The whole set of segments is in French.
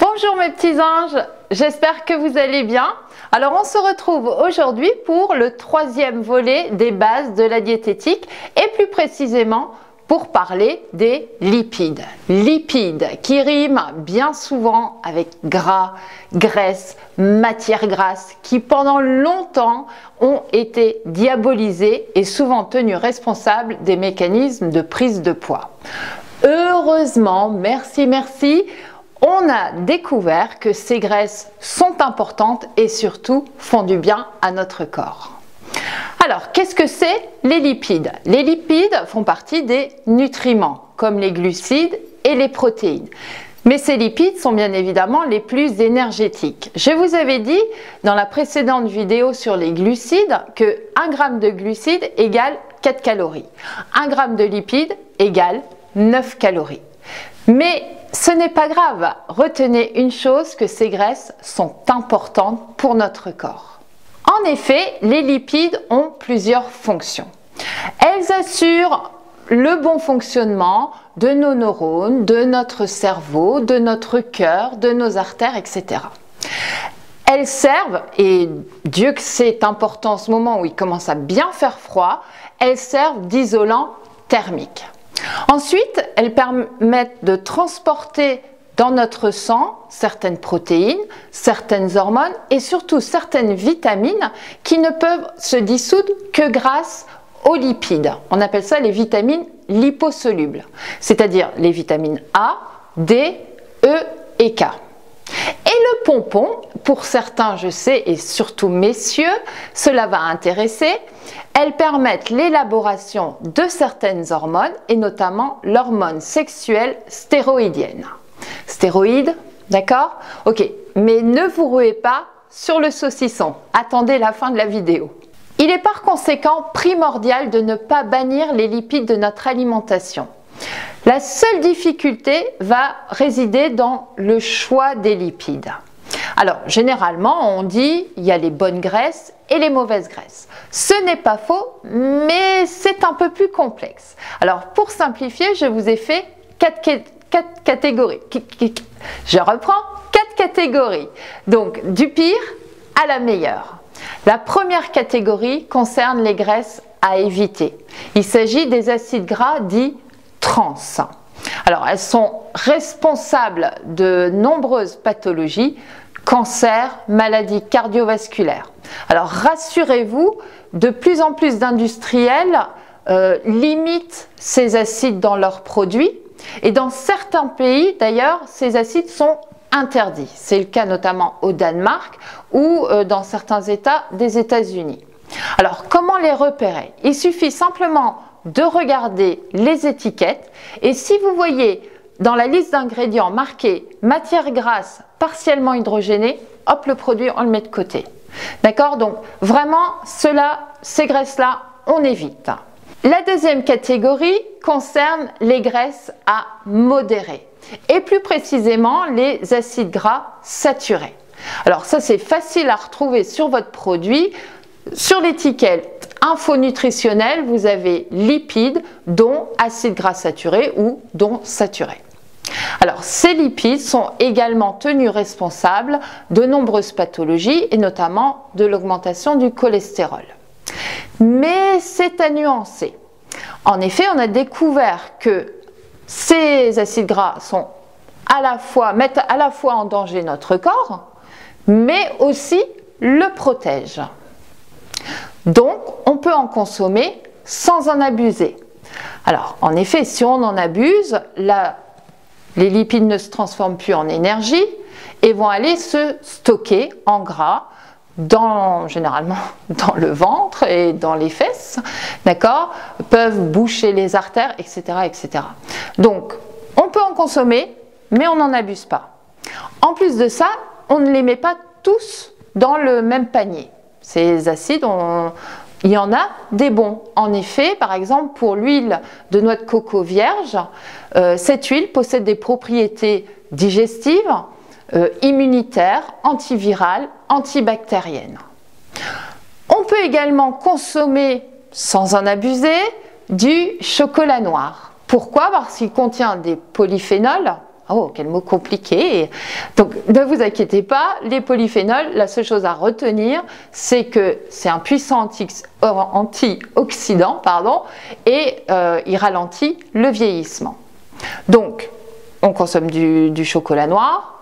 Bonjour mes petits anges, j'espère que vous allez bien. Alors on se retrouve aujourd'hui pour le troisième volet des bases de la diététique et plus précisément pour parler des lipides. Lipides qui riment bien souvent avec gras, graisse, matière grasse qui pendant longtemps ont été diabolisés et souvent tenus responsables des mécanismes de prise de poids. Heureusement, merci, on a découvert que ces graisses sont importantes et surtout font du bien à notre corps. Alors, qu'est-ce que c'est les lipides? Les lipides font partie des nutriments, comme les glucides et les protéines. Mais ces lipides sont bien évidemment les plus énergétiques. Je vous avais dit dans la précédente vidéo sur les glucides que 1 g de glucides égale 4 calories. 1 g de lipides égale 9 calories. Mais ce n'est pas grave, retenez une chose, que ces graisses sont importantes pour notre corps. En effet, les lipides ont plusieurs fonctions. Elles assurent le bon fonctionnement de nos neurones, de notre cerveau, de notre cœur, de nos artères, etc. Elles servent, et Dieu que c'est important en ce moment où il commence à bien faire froid, elles servent d'isolant thermique. Ensuite, elles permettent de transporter dans notre sang certaines protéines, certaines hormones et surtout certaines vitamines qui ne peuvent se dissoudre que grâce aux lipides. On appelle ça les vitamines liposolubles, c'est-à-dire les vitamines A, D, E et K. Et le pompon, pour certains je sais et surtout messieurs, cela va intéresser, elles permettent l'élaboration de certaines hormones et notamment l'hormone sexuelle stéroïdienne. Stéroïdes, d'accord? Ok, mais ne vous ruez pas sur le saucisson, attendez la fin de la vidéo. Il est par conséquent primordial de ne pas bannir les lipides de notre alimentation. La seule difficulté va résider dans le choix des lipides. Alors, généralement, on dit il y a les bonnes graisses et les mauvaises graisses. Ce n'est pas faux, mais c'est un peu plus complexe. Alors, pour simplifier, je vous ai fait 4 catégories. Je reprends 4 catégories. Donc, du pire à la meilleure. La première catégorie concerne les graisses à éviter. Il s'agit des acides gras dits trans. Alors, elles sont responsables de nombreuses pathologies, cancer, maladies cardiovasculaires. Alors, rassurez-vous, de plus en plus d'industriels limitent ces acides dans leurs produits. Et dans certains pays, d'ailleurs, ces acides sont interdits. C'est le cas notamment au Danemark ou dans certains États des États-Unis. Alors, comment les repérer? Il suffit simplement de regarder les étiquettes et si vous voyez dans la liste d'ingrédients marqué matière grasse partiellement hydrogénée, hop, le produit, on le met de côté. D'accord? Donc, vraiment, ces graisses-là, on évite. La deuxième catégorie concerne les graisses à modérer et plus précisément les acides gras saturés. Alors ça c'est facile à retrouver sur votre produit. Sur l'étiquette info nutritionnelle, vous avez lipides dont acides gras saturés ou dont saturés. Alors ces lipides sont également tenus responsables de nombreuses pathologies et notamment de l'augmentation du cholestérol. Mais c'est à nuancer. En effet, on a découvert que ces acides gras mettent à la fois en danger notre corps, mais aussi le protègent. Donc, on peut en consommer sans en abuser. Alors, en effet, si on en abuse, les lipides ne se transforment plus en énergie et vont aller se stocker en gras, généralement dans le ventre et dans les fesses, d'accord, peuvent boucher les artères, etc., etc. Donc, on peut en consommer, mais on n'en abuse pas. En plus de ça, on ne les met pas tous dans le même panier. Ces acides, il y en a des bons. En effet, par exemple, pour l'huile de noix de coco vierge, cette huile possède des propriétés digestives, immunitaires, antivirales, antibactériennes. On peut également consommer, sans en abuser, du chocolat noir. Pourquoi? Parce qu'il contient des polyphénols. Oh, quel mot compliqué! Donc, ne vous inquiétez pas, les polyphénols, la seule chose à retenir, c'est que c'est un puissant antioxydant, et il ralentit le vieillissement. Donc, on consomme du chocolat noir,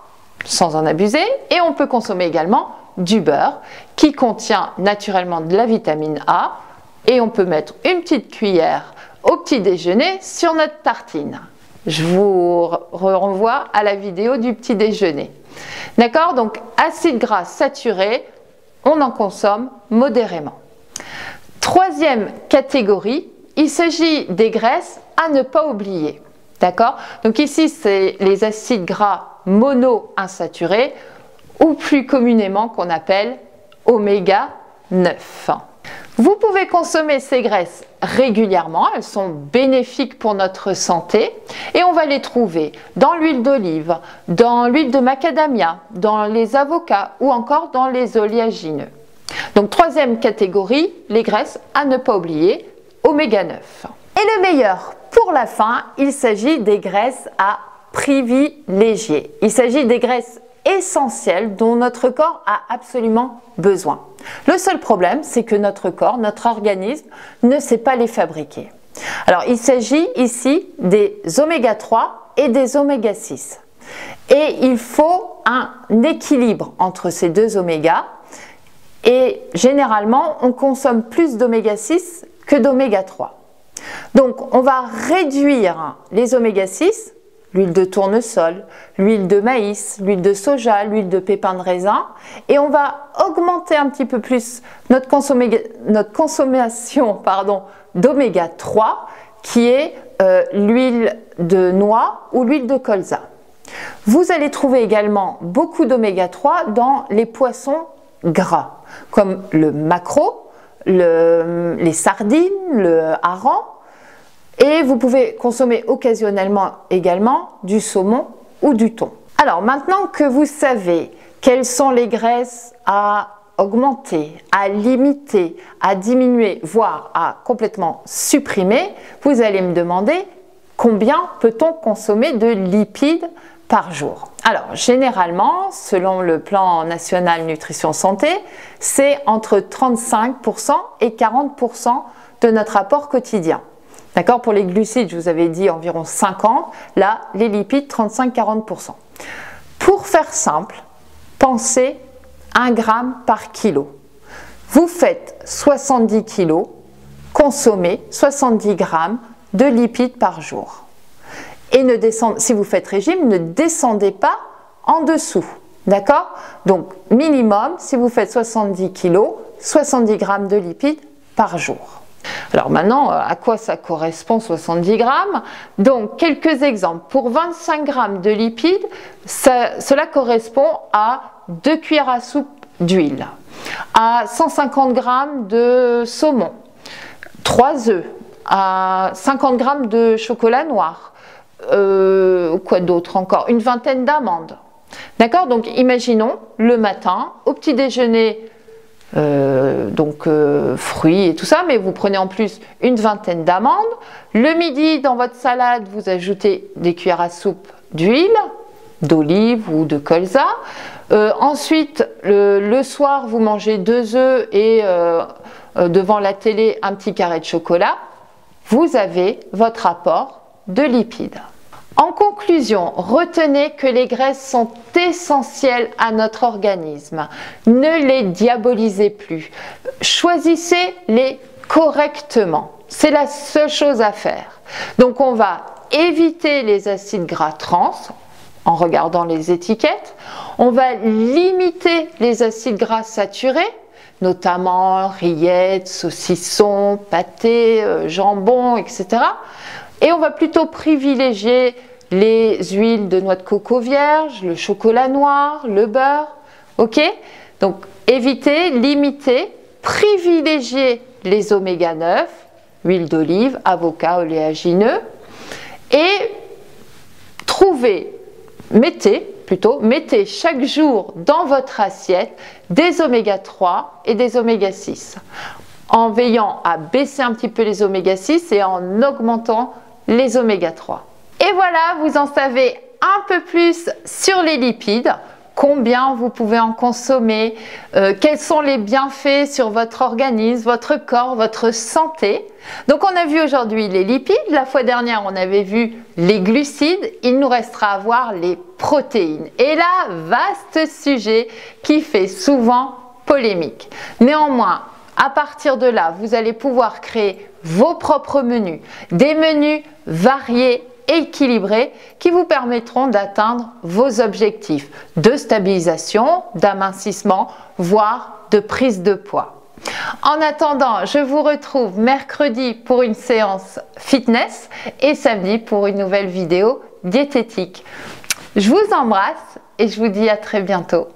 sans en abuser, et on peut consommer également du beurre, qui contient naturellement de la vitamine A, et on peut mettre une petite cuillère au petit déjeuner sur notre tartine. Je vous renvoie à la vidéo du petit déjeuner. D'accord? Donc, acides gras saturés, on en consomme modérément. Troisième catégorie, il s'agit des graisses à ne pas oublier. D'accord? Donc ici, c'est les acides gras monoinsaturés, ou plus communément qu'on appelle oméga 9. Vous pouvez consommer ces graisses régulièrement, elles sont bénéfiques pour notre santé et on va les trouver dans l'huile d'olive, dans l'huile de macadamia, dans les avocats ou encore dans les oléagineux. Donc troisième catégorie, les graisses à ne pas oublier, oméga 9. Et le meilleur pour la fin, il s'agit des graisses à privilégier. Il s'agit des graisses essentielles dont notre corps a absolument besoin. Le seul problème, c'est que notre corps, notre organisme, ne sait pas les fabriquer. Alors, il s'agit ici des oméga 3 et des oméga 6. Et il faut un équilibre entre ces deux oméga. Et généralement, on consomme plus d'oméga 6 que d'oméga 3. Donc, on va réduire les oméga 6, l'huile de tournesol, l'huile de maïs, l'huile de soja, l'huile de pépins de raisin, et on va augmenter un petit peu plus notre consommation d'oméga 3, qui est l'huile de noix ou l'huile de colza. Vous allez trouver également beaucoup d'oméga 3 dans les poissons gras, comme le maquereau, les sardines, le hareng. Et vous pouvez consommer occasionnellement également du saumon ou du thon. Alors maintenant que vous savez quelles sont les graisses à augmenter, à limiter, à diminuer, voire à complètement supprimer, vous allez me demander combien peut-on consommer de lipides par jour. Alors généralement, selon le plan national nutrition santé, c'est entre 35% et 40% de notre apport quotidien. D'accord? Pour les glucides, je vous avais dit environ 50. Là, les lipides, 35-40%. Pour faire simple, pensez 1 gramme par kilo. Vous faites 70 kilos, consommez 70 grammes de lipides par jour. Et si vous faites régime, ne descendez pas en dessous. D'accord? Donc, minimum, si vous faites 70 kilos, 70 grammes de lipides par jour. Alors maintenant, à quoi ça correspond 70 grammes? Donc, quelques exemples. Pour 25 grammes de lipides, cela correspond à 2 cuillères à soupe d'huile, à 150 grammes de saumon, 3 œufs, à 50 grammes de chocolat noir, quoi d'autre encore? Une vingtaine d'amandes. D'accord? Donc, imaginons le matin, au petit déjeuner, fruits et tout ça, mais vous prenez en plus une vingtaine d'amandes. Le midi, dans votre salade, vous ajoutez des cuillères à soupe d'huile, d'olive ou de colza. Ensuite, le soir, vous mangez 2 œufs et devant la télé, un petit carré de chocolat. Vous avez votre apport de lipides. En conclusion, retenez que les graisses sont essentielles à notre organisme. Ne les diabolisez plus. Choisissez-les correctement. C'est la seule chose à faire. Donc on va éviter les acides gras trans en regardant les étiquettes. On va limiter les acides gras saturés, notamment rillettes, saucissons, pâtés, jambon, etc. Et on va plutôt privilégier les huiles de noix de coco vierge, le chocolat noir, le beurre. Ok? Donc évitez, limitez, privilégiez les oméga 9, huile d'olive, avocat, oléagineux. Et mettez chaque jour dans votre assiette des oméga 3 et des oméga 6. En veillant à baisser un petit peu les oméga 6 et en augmentant les oméga 3. Et voilà, vous en savez un peu plus sur les lipides. Combien vous pouvez en consommer, quels sont les bienfaits sur votre organisme, votre corps, votre santé. Donc on a vu aujourd'hui les lipides, la fois dernière on avait vu les glucides, il nous restera à voir les protéines. Et là, vaste sujet qui fait souvent polémique. Néanmoins, à partir de là, vous allez pouvoir créer vos propres menus, des menus variés et équilibrés qui vous permettront d'atteindre vos objectifs de stabilisation, d'amincissement, voire de prise de poids. En attendant, je vous retrouve mercredi pour une séance fitness et samedi pour une nouvelle vidéo diététique. Je vous embrasse et je vous dis à très bientôt.